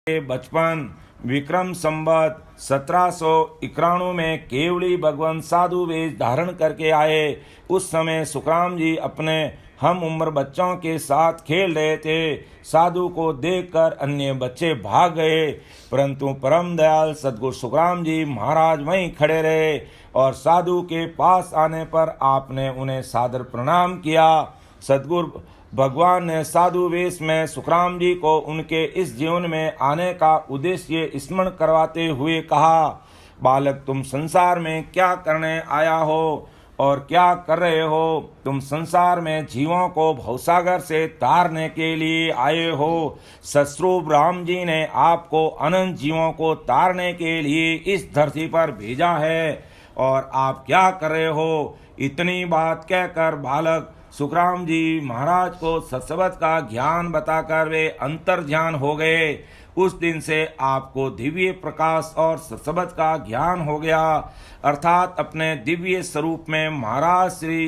बचपन विक्रम संवत 1791 में केवली भगवान साधु वेश धारण करके आए। उस समय सुखराम जी अपने हम उम्र बच्चों के साथ खेल रहे थे। साधु को देखकर अन्य बच्चे भाग गए, परंतु परम दयाल सद्गुरु सुखराम जी महाराज वहीं खड़े रहे और साधु के पास आने पर आपने उन्हें सादर प्रणाम किया। सद्गुरु भगवान ने साधु वेश में सुखराम जी को उनके इस जीवन में आने का उद्देश्य स्मरण करवाते हुए कहा, बालक तुम संसार में क्या करने आया हो और क्या कर रहे हो? तुम संसार में जीवों को भवसागर से तारने के लिए आए हो। सस्वरूप राम जी ने आपको अनंत जीवों को तारने के लिए इस धरती पर भेजा है और आप क्या कर रहे हो? इतनी बात कहकर बालक सुखराम जी महाराज को सत्सवत का ज्ञान बताकर वे अंतर्ध्यान हो गए। उस दिन से आपको दिव्य प्रकाश और सत्सवत का ज्ञान हो गया, अर्थात अपने दिव्य स्वरूप में महाराज श्री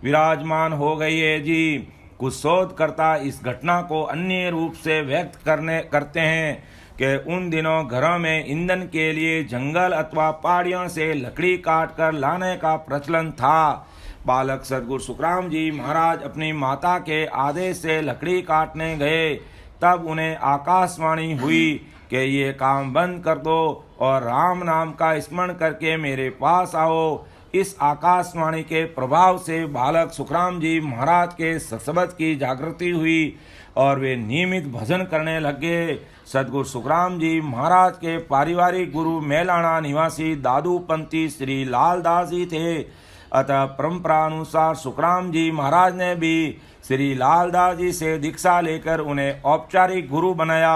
विराजमान हो गई है जी। कुछ शोधकर्ता इस घटना को अन्य रूप से व्यक्त करते हैं कि उन दिनों घरों में ईंधन के लिए जंगल अथवा पहाड़ियों से लकड़ी काट कर लाने का प्रचलन था। बालक सद्गुरु सुखराम जी महाराज अपनी माता के आदेश से लकड़ी काटने गए, तब उन्हें आकाशवाणी हुई कि ये काम बंद कर दो और राम नाम का स्मरण करके मेरे पास आओ। इस आकाशवाणी के प्रभाव से बालक सुखराम जी महाराज के सत्सवत की जागृति हुई और वे नियमित भजन करने लगे। सद्गुरु सुखराम जी महाराज के पारिवारिक गुरु मेलाना निवासी दादूपंथी श्री लालदास जी थे, अतः परंपरा अनुसार सुखराम जी महाराज ने भी श्री लालदास जी से दीक्षा लेकर उन्हें औपचारिक गुरु बनाया।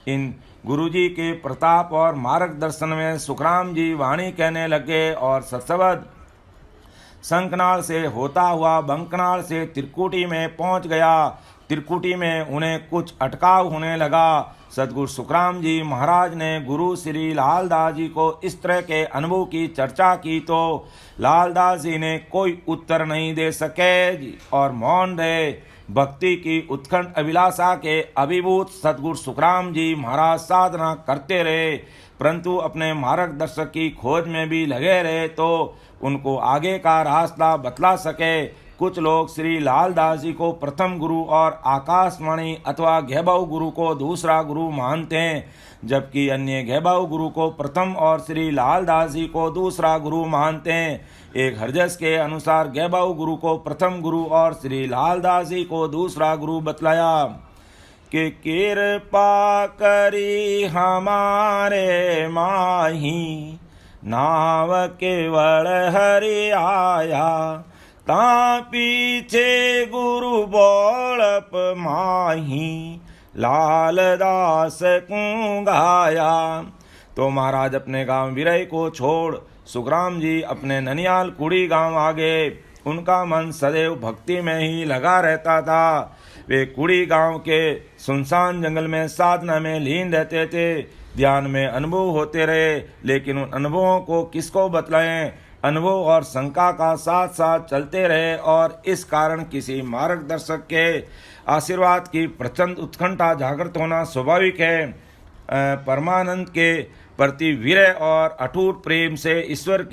इन गुरुजी के प्रताप और मार्गदर्शन में सुखराम जी वाणी कहने लगे और सत्सवत शंखनाल से होता हुआ बंकनाल से त्रिकुटी में पहुंच गया। त्रिकुटी में उन्हें कुछ अटकाव होने लगा। सद्गुरु सुखराम जी महाराज ने गुरु श्री लालदास जी को इस तरह के अनुभव की चर्चा की तो लालदास जी ने कोई उत्तर नहीं दे सके और मौन रहे। भक्ति की उत्कंठ अभिलाषा के अभिभूत सद्गुरु सुखराम जी महाराज साधना करते रहे, परंतु अपने मार्गदर्शक की खोज में भी लगे रहे तो उनको आगे का रास्ता बतला सके। कुछ लोग श्री लालदास जी को प्रथम गुरु और आकाशवाणी अथवा घेबाऊ गुरु को दूसरा गुरु मानते हैं, जबकि अन्य घेबाऊ गुरु को प्रथम और श्री लालदास जी को दूसरा गुरु मानते हैं। एक हरजस के अनुसार घेबाऊ गुरु को प्रथम गुरु और श्री लालदास जी को दूसरा गुरु बतलाया कि कृपा करी हमारे माही, नाव केवल हरि आया, ता पीछे गुरु बोलप माही, लालदास को गाया। तो महाराज अपने गांव विरय को छोड़ सुखराम जी अपने ननियाल कुड़ी गांव आ गए। उनका मन सदैव भक्ति में ही लगा रहता था। वे कुड़ी गांव के सुनसान जंगल में साधना में लीन रहते थे। ध्यान में अनुभव होते रहे, लेकिन उन अनुभवों को किसको बतलाएं? अनुभव और शंका का साथ साथ चलते रहे और इस कारण किसी मार्गदर्शक के आशीर्वाद की प्रचंड उत्कंठा जागृत होना स्वाभाविक है। परमानंद के प्रति विरय और अटूट प्रेम से ईश्वर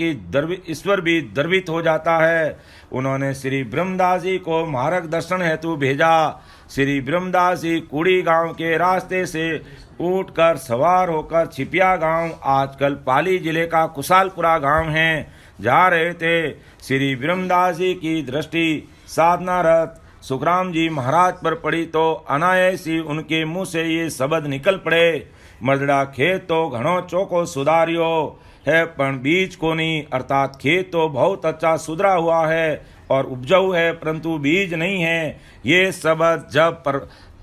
भी द्रवित हो जाता है। उन्होंने श्री ब्रह्मदास जी को मार्गदर्शन हेतु भेजा। श्री ब्रह्मदास जी कुड़ी गांव के रास्ते से उठकर सवार होकर छिपिया गांव, आजकल पाली जिले का कुशालपुरा गांव है, जा रहे थे। श्री ब्रह्मदास जी की दृष्टि साधनारत सुखराम जी महाराज पर पड़ी तो अनायास ही उनके मुंह से ये शब्द निकल पड़े, मजड़ा खेत तो घणो चौको सुधारियो है पण बीज को नहीं, अर्थात खेत तो बहुत अच्छा सुधरा हुआ है और उपजाऊ है, परंतु बीज नहीं है। ये शब्द जब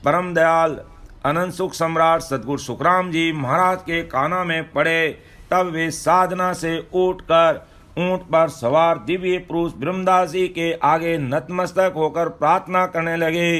परम दयाल अनंत सुख सम्राट सद्गुरु सुखराम जी महाराज के काना में पड़े, तब वे साधना से उठकर ऊंट पर सवार दिव्य पुरुष ब्रह्मदास जी के आगे नतमस्तक होकर प्रार्थना करने लगे,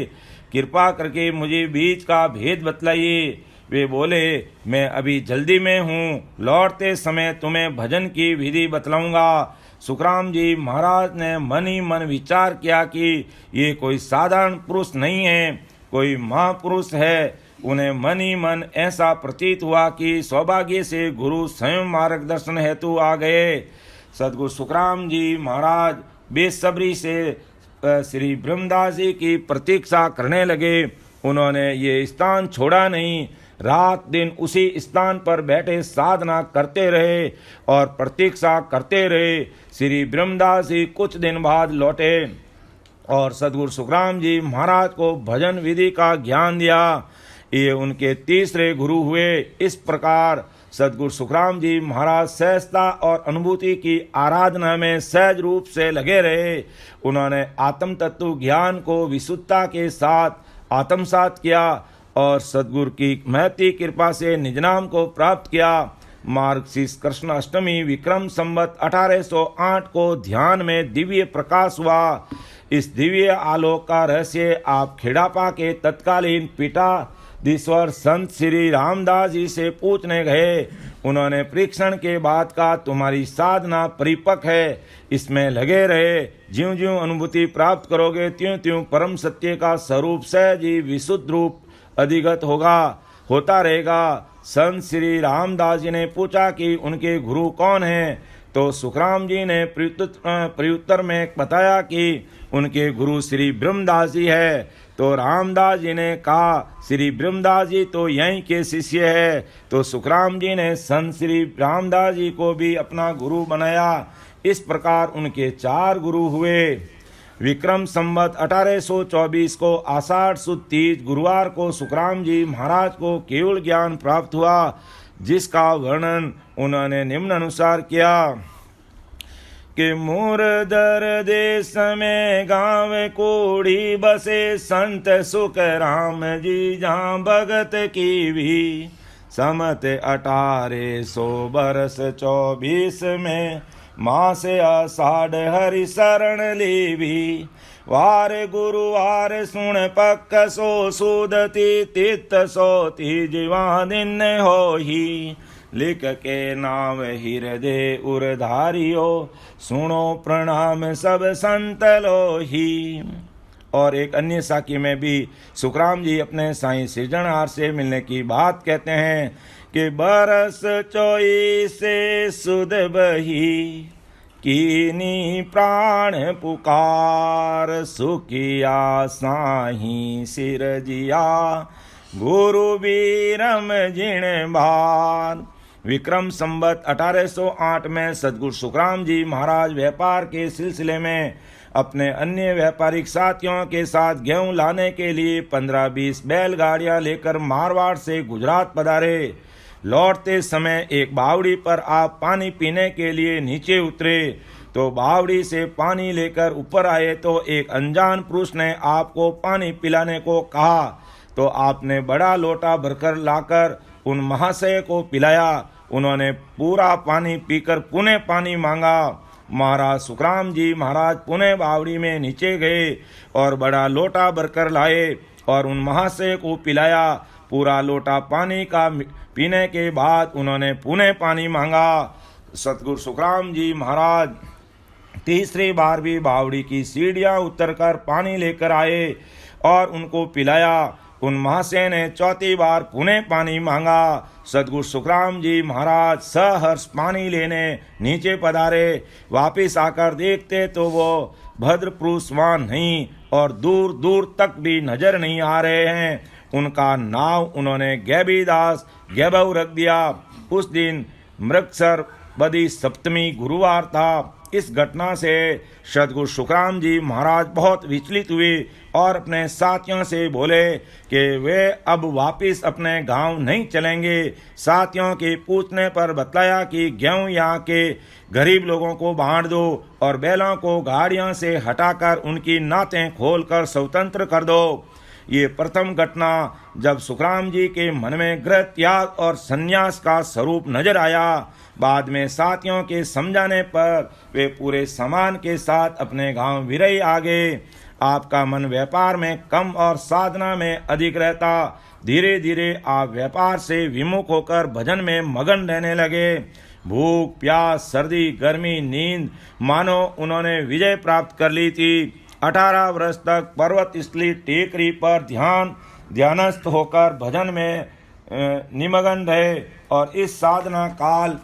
कृपा करके मुझे बीज का भेद बतलाइए। वे बोले, मैं अभी जल्दी में हूँ, लौटते समय तुम्हें भजन की विधि बतलाऊंगा। सुखराम जी महाराज ने मन ही मन विचार किया कि ये कोई साधारण पुरुष नहीं है, कोई महापुरुष है। उन्हें मन ही मन ऐसा प्रतीत हुआ कि सौभाग्य से गुरु स्वयं मार्गदर्शन हेतु आ गए। सदगुरु सुखराम जी महाराज बेसब्री से श्री ब्रह्मदास जी की प्रतीक्षा करने लगे। उन्होंने ये स्थान छोड़ा नहीं, रात दिन उसी स्थान पर बैठे साधना करते रहे और प्रतीक्षा करते रहे। श्री ब्रह्मदास जी कुछ दिन बाद लौटे और सदगुरु सुखराम जी महाराज को भजन विधि का ज्ञान दिया। ये उनके तीसरे गुरु हुए। इस प्रकार सदगुरु सुखराम जी महाराज सहजता और अनुभूति की आराधना में सहज रूप से लगे रहे। उन्होंने आत्म तत्व ज्ञान को विशुद्धता के साथ आत्मसात किया और सदगुरु की महती कृपा से निज नाम को प्राप्त किया। मार्गशीर्ष कृष्ण अष्टमी विक्रम संवत 1808 को ध्यान में दिव्य प्रकाश हुआ। इस दिव्य आलोक का रहस्य आप खेड़ापा के तत्कालीन पीठाधीश्वर संत श्री रामदास जी से पूछने गए। उन्होंने परीक्षण के बाद का तुम्हारी साधना परिपक्व है, इसमें लगे रहे। ज्यों ज्यों अनुभूति प्राप्त करोगे त्यों त्यों परम सत्य का स्वरूप सहज ही विशुद्ध रूप अधिगत होता रहेगा। संत श्री रामदास जी ने पूछा कि उनके गुरु कौन हैं, तो सुखराम जी ने प्रत्युत्तर में बताया कि उनके गुरु श्री ब्रह्मदास जी है। तो रामदास जी ने कहा श्री ब्रह्मदास जी तो यहीं के शिष्य है। तो सुखराम जी ने संत श्री रामदास जी को भी अपना गुरु बनाया। इस प्रकार उनके 4 गुरु हुए। विक्रम संवत 1824 को आषाढ़ सुद 30 गुरुवार को सुखराम जी महाराज को केवल ज्ञान प्राप्त हुआ, जिसका वर्णन उन्होंने निम्न अनुसार किया कि मुरदर देश में गाँव कोड़ी बसे संत सुख राम जी, जहाँ भगत की भी समत 1800 बरस 24 में मास आषाढ़ हरि शरण लेवी। वार गुरुवार सुन पक्क सो सुदति तित सोती जीवा दिन हो ही। लिख के नाम हृदय उरधारियो, सुनो प्रणाम सब संत लोही। और एक अन्य साखी में भी सुखराम जी अपने साईं सृजनहार से मिलने की बात कहते हैं कि बरस 24 से सुध बही, कीनी प्राण पुकार सुखिया साही सिरजिया, गुरु बीरम जिण भार। विक्रम संवत 1808 में सदगुरु सुखराम जी महाराज व्यापार के सिलसिले में अपने अन्य व्यापारिक साथियों के साथ गेहूं लाने के लिए 15-20 बैलगाड़ियां लेकर मारवाड़ से गुजरात पधारे। लौटते समय एक बावड़ी पर आप पानी पीने के लिए नीचे उतरे, तो बावड़ी से पानी लेकर ऊपर आए तो एक अनजान पुरुष ने आपको पानी पिलाने को कहा। तो आपने बड़ा लोटा भरकर लाकर उन महाशय को पिलाया। उन्होंने पूरा पानी पीकर पुनः पानी मांगा। महाराज सुखराम जी महाराज पुनः बावड़ी में नीचे गए और बड़ा लोटा भरकर लाए और उन महाशय को पिलाया। पूरा लोटा पानी का पीने के बाद उन्होंने पुनः पानी मांगा। सतगुरु सुखराम जी महाराज तीसरी बार भी बावड़ी की सीढ़ियां उतरकर पानी लेकर आए और उनको पिलाया। उन महाशय ने चौथी बार पुनः पानी मांगा। सतगुरु सुखराम जी महाराज सहर्ष पानी लेने नीचे पधारे। वापिस आकर देखते तो वो भद्र पुरुषवान नहीं और दूर दूर तक भी नजर नहीं आ रहे हैं। उनका नाम उन्होंने गैबीदास गैबव रख दिया। उस दिन मृगसर बदी सप्तमी गुरुवार था। इस घटना से सतगुरु सुखराम जी महाराज बहुत विचलित हुए और अपने साथियों से बोले कि वे अब वापिस अपने गांव नहीं चलेंगे। साथियों के पूछने पर बतलाया कि गेहूं यहाँ के गरीब लोगों को बांट दो और बैलों को गाड़ियों से हटाकर उनकी नातें खोलकर स्वतंत्र कर दो। ये प्रथम घटना जब सुखराम जी के मन में गृह त्याग और संन्यास का स्वरूप नजर आया। बाद में साथियों के समझाने पर वे पूरे सम्मान के साथ अपने गांव विरई आ गए। आपका मन व्यापार में कम और साधना में अधिक रहता। धीरे धीरे आप व्यापार से विमुख होकर भजन में मगन रहने लगे। भूख प्यास सर्दी गर्मी नींद मानो उन्होंने विजय प्राप्त कर ली थी। 18 वर्ष तक पर्वत स्थली टेकरी पर ध्यान ध्यानस्थ होकर भजन में निमग्न रहे। और इस साधना काल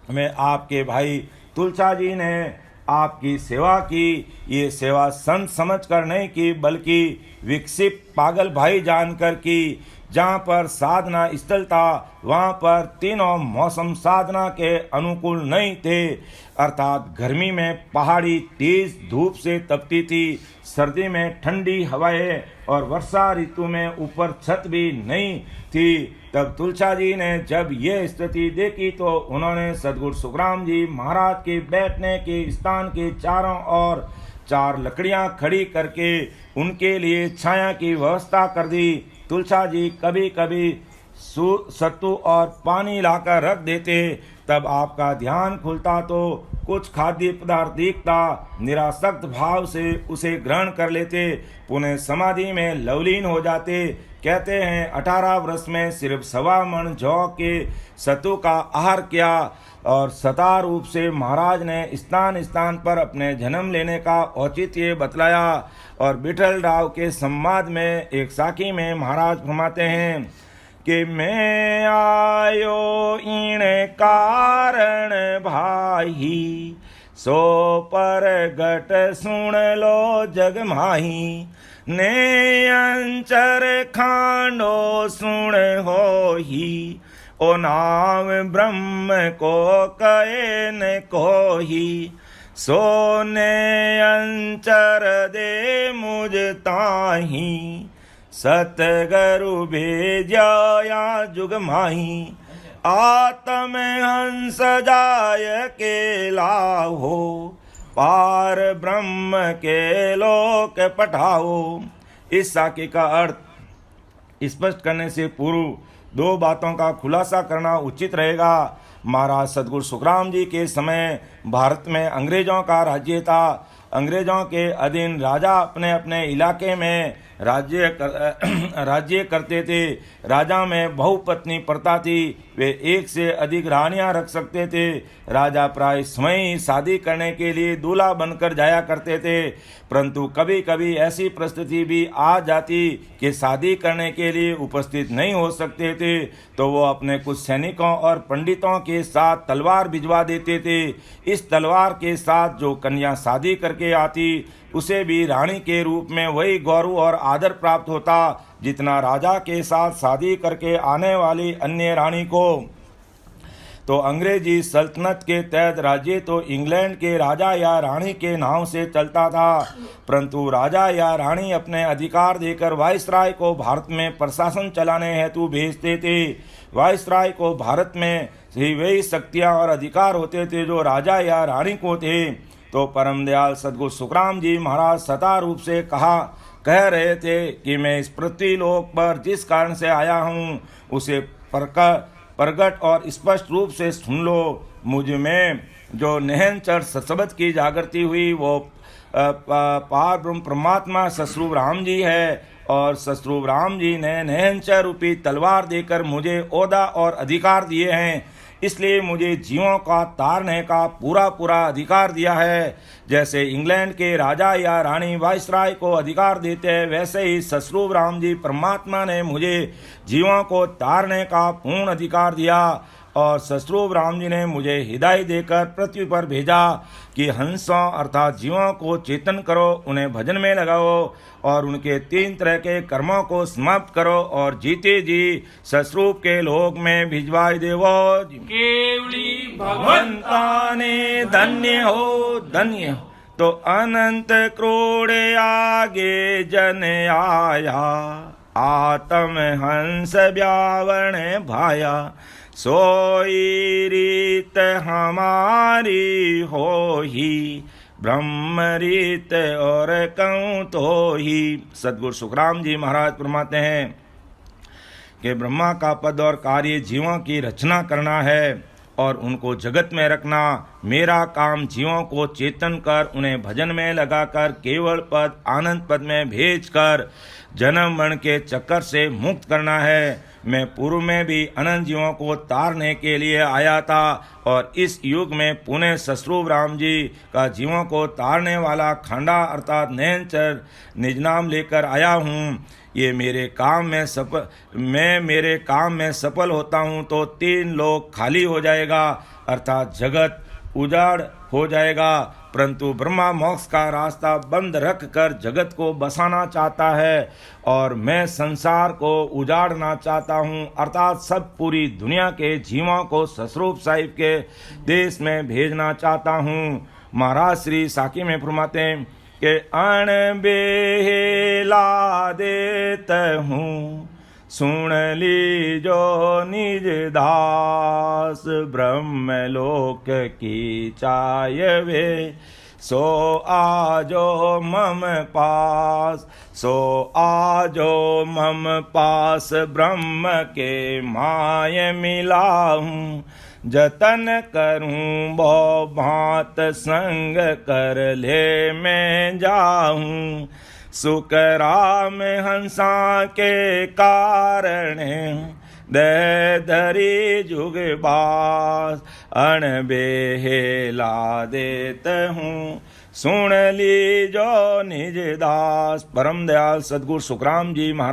में आपके भाई तुलसा जी ने आपकी सेवा की। ये सेवा संत समझकर नहीं की, बल्कि विकसित पागल भाई जानकर की। जहाँ पर साधना स्थल था वहाँ पर तीनों मौसम साधना के अनुकूल नहीं थे। अर्थात गर्मी में पहाड़ी तेज धूप से तपती थी, सर्दी में ठंडी हवाएं और वर्षा ऋतु में ऊपर छत भी नहीं थी। तब तुलसा जी ने जब ये स्थिति देखी तो उन्होंने सद्गुरु सुखराम जी महाराज के बैठने के स्थान के चारों ओर 4 लकड़ियां खड़ी करके उनके लिए छाया की व्यवस्था कर दी। तुलसा जी कभी कभी सत्तू और पानी लाकर रख देते। तब आपका ध्यान खुलता तो कुछ खाद्य पदार्थ दिखता, निरासक्त भाव से उसे ग्रहण कर लेते, पुनः समाधि में लवलीन हो जाते। कहते हैं 18 वर्ष में सिर्फ 1.25 मन जौ के सत्तू का आहार किया और सता रूप से महाराज ने स्थान स्थान पर अपने जन्म लेने का औचित्य बतलाया। और विठल राव के संवाद में एक साखी में महाराज फरमाते हैं कि मैं आयो इन कारण भाई, सो परगट सुन लो जग माही, ने अंचर खांडो सुन हो ही, ओ नाम ब्रह्म को कहे न कोही, सोने अंचर दे मुझ ताही, सतगुरु भेजाया जुग माही, आत्म हंस जाय के लाहो, पार ब्रह्म के लोक पठाओ। इस साके का अर्थ स्पष्ट करने से पूर्व 2 बातों का खुलासा करना उचित रहेगा। महाराज सद्गुरु सुखराम जी के समय भारत में अंग्रेजों का राज्य था। अंग्रेजों के अधीन राजा अपने अपने इलाके में राज्य करते थे। राजा में बहुपत्नी प्रथा थी, वे 1 से अधिक रानियां रख सकते थे। राजा प्राय स्वयं ही शादी करने के लिए दूल्हा बनकर जाया करते थे, परंतु कभी कभी ऐसी परिस्थिति भी आ जाती कि शादी करने के लिए उपस्थित नहीं हो सकते थे, तो वो अपने कुछ सैनिकों और पंडितों के साथ तलवार भिजवा देते थे। इस तलवार के साथ जो कन्या शादी करके आती उसे भी रानी के रूप में वही गौरव और आदर प्राप्त होता जितना राजा के साथ शादी करके आने वाली अन्य रानी को। तो अंग्रेजी सल्तनत के तहत राज्य तो इंग्लैंड के राजा या रानी के नाम से चलता था, परंतु राजा या रानी अपने अधिकार देकर वाइसराय को भारत में प्रशासन चलाने हेतु भेजते थे। वाइसराय को भारत में ही वही शक्तियाँ और अधिकार होते थे जो राजा या रानी को थे। तो परम दयाल सद्गुरु सुखराम जी महाराज सता रूप से कह रहे थे कि मैं इस पृथ्वी लोक पर जिस कारण से आया हूँ उसे प्रगट और स्पष्ट रूप से सुन लो। मुझ में जो निहंचर शब्द की जागृति हुई वो पार ब्रह्म परमात्मा ससुर राम जी है, और ससुर राम जी ने निहंचर रूपी तलवार देकर मुझे ओहदा और अधिकार दिए हैं। इसलिए मुझे जीवों का तारने का पूरा अधिकार दिया है। जैसे इंग्लैंड के राजा या रानी वाइसराय को अधिकार देते हैं, वैसे ही ससुर राम जी परमात्मा ने मुझे जीवों को तारने का पूर्ण अधिकार दिया। और ससुर राम जी ने मुझे हिदायत देकर पृथ्वी पर भेजा कि हंसों अर्थात जीवों को चेतन करो, उन्हें भजन में लगाओ और उनके 3 तरह के कर्मों को समाप्त करो और जीते जी ससुर के लोक में भिजवाई देवो। केवली भगवंता ने धन्य हो धन्य हो। तो अनंत करोड़ आगे जन आया, आत्म हंस ब्यावण भाया, सोई रीत हमारी हो ही, ब्रह्म रीत और कहूँ तो ही। सद्गुरु सुखराम जी महाराज फरमाते हैं कि ब्रह्मा का पद और कार्य जीवों की रचना करना है और उनको जगत में रखना। मेरा काम जीवों को चेतन कर उन्हें भजन में लगाकर केवल पद आनंद पद में भेजकर जन्म मरण के चक्कर से मुक्त करना है। मैं पूर्व में भी अनंत जीवों को तारने के लिए आया था और इस युग में पुणे ससुर राम जी का जीवों को तारने वाला खंडा अर्थात नयनचर निज नाम लेकर आया हूँ। मैं मेरे काम में सफल होता हूँ तो 3 लोक खाली हो जाएगा, अर्थात जगत उजाड़ हो जाएगा। परंतु ब्रह्मा मोक्ष का रास्ता बंद रख कर जगत को बसाना चाहता है और मैं संसार को उजाड़ना चाहता हूँ, अर्थात सब पूरी दुनिया के जीवों को ससरूप साहिब के देश में भेजना चाहता हूँ। महाराज श्री साकी में फरमाते हैं कि अण बेला देत हूँ, सुन लीजो निज दास, ब्रह्मलोक की चायवे, सो आजो मम पास, सो आजो मम पास, ब्रह्म के माय मिलाऊं, जतन करूं बहु भांत, संग कर ले मैं जाऊं, सुख राम हंसा के कारण, दे धरी जुग बास, अण बेहेला देत हूँ, सुन लीजो निज दास। परम दयाल सदगुरु सुखराम जी महाराज